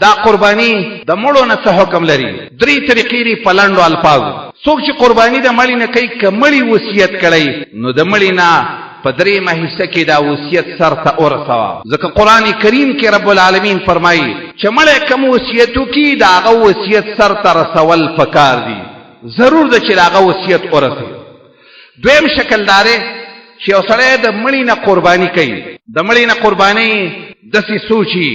دا قربانی د مړو نه څه حکم لري؟ درې طریقې دي په لنډو الفاظو. څوک چې قربانی د مړي نه کوي، که مړي وصیت کړی نو د مړي نه په درېیمه حصه کې دا وصیت سر ته ورسوه. ځکه قرآن کریم کې رب العالمین فرمایي چې مړی کوم وصیت وکړي د هغه وصیت سر ته رسول پکار دي. ضرور ده چې د هغه وصیت ورسوي. دویم شکل دا دی چې یو سړی د مړي نه قرباني کوي. د مړي نه قرباني داسې سوچي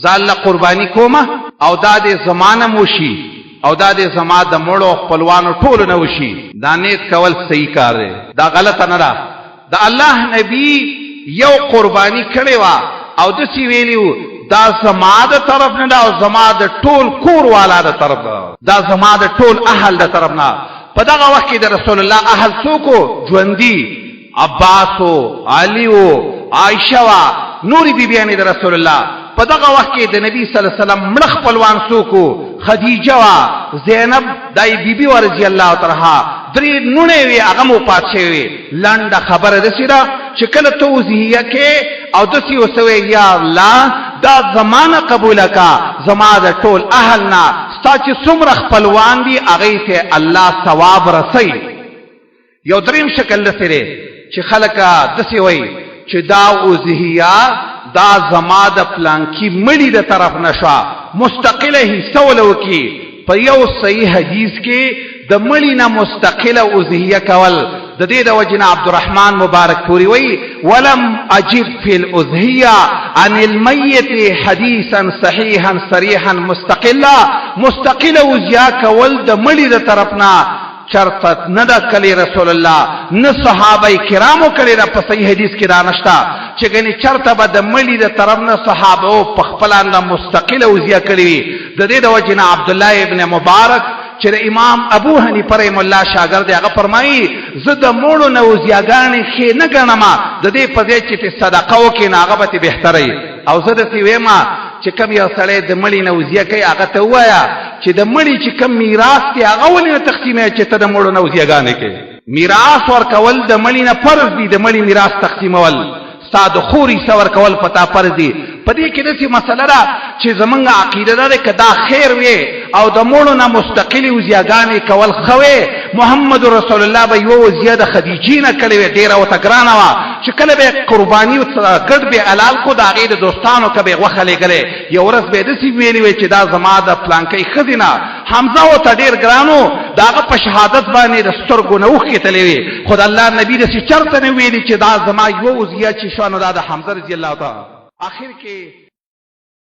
ځان له قرباني کومه او دا دې زما نه وشي او دا دې زما د مړو خپلوانو ټولو نه وشي. دا نیت کول صحیح کار دی، دا غلطه نه ده. د الله نبی یو قربانی کړی وه او داسې ویلي وو دا زما د طرف نه ده او زما د ټول کور والا د طرف نه، دا زما د ټول اهل د طرف نه. په دغه وخت کې د رسول الله اهل څوک وو؟ ژوندي عباس و، علي و، عائشه وه، نورې بیبیانې د رسول الله. په دغه وخت کې د نبی صلی الله علیه وسلم مړه خپلوان څوک وو؟ خدیجه وه، زینب دای بیبي وه رضی الله تعالی، درې نونې وې هغه مو وفات شوې. لنډه خبره داسې ده چې کله ته وضحیه کې او داسې ورته وایې یا الله دا زما نه قبوله کا، زما د ټول اهل نه ستا چې څومره خپلوان دي هغې ته الله ثواب رسوي. یو دریم شکل داسې دی چې خلک داسې وایي چې دا وضحیه دا زما د پلانکي مړي د طرف نه شوه، مستقله حصه وله وکړي. په یو صحیح حدیث کې د مړي نه مستقله اضحیه کول د دې د وجې نه عبدالرحمن مبارک پوری وایي ولم اجب فی الاضحیه عن المیت حدیثا صحیحا صریحا مستقله. مستقله اضحیه کول د مړي د طرف نه چرته نه ده کلی رسول الله، نه صحابه کرامو کړی ده. په صحیح حدیث کې دا نشته چې ګنې چرته به د مړي د طرف نه صحابه په خپله نه مستقله اضحیه کړې وي. د دې د وجې نه عبدالله ابن مبارک چې د امام ابو حنیفه رحم الله شاګرد دی، هغه فرمایي زه د مړو نه اضحیهګانې ښې نه ګڼم، د دې په ځای چې ته صدقه وکړې نو هغه به تې بهتره وي. او زه درته ویم چې کوم یو سړی د مړي نه اضحیه کوي هغه ته ووایه چې د مړي چې کوم میراث دی هغه ولې نه تقسیموي چې ته د مړو نه اضحیهګانې کوې. میراث ورکول د مړي نه فرض دي، د مړي میراث تقسیمول ستا د خور حصه ورکول په تا فرض دي. په دې کې داسې مسله ده چې زمونږ عقیده دا ده که دا خیر وي او د مړو نه مستقلې اضحیهګانې کول ښه وي. محمد رسول الله به یوه اضحیه د خدیجې نه کړې وې، ډېره ورته ګرانه وه چې کله به یې قرباني ګډ به حلال کو د هغې د دوستانو که به یې غوښه لېږلې. یو ورځ به یې داسې ویلي وې چې دا زما د پلانکۍ ښځې نه حمزه ورته ډېر ګران و، د هغه په شهادت باندې د سترګو نه اوښکې تللې وې. خو د الله نبي داسې چرته نه ویلي چې دا زما یوه اضحیه چې شوه نو دا د حمزه رضي الله تعالی. آخر کې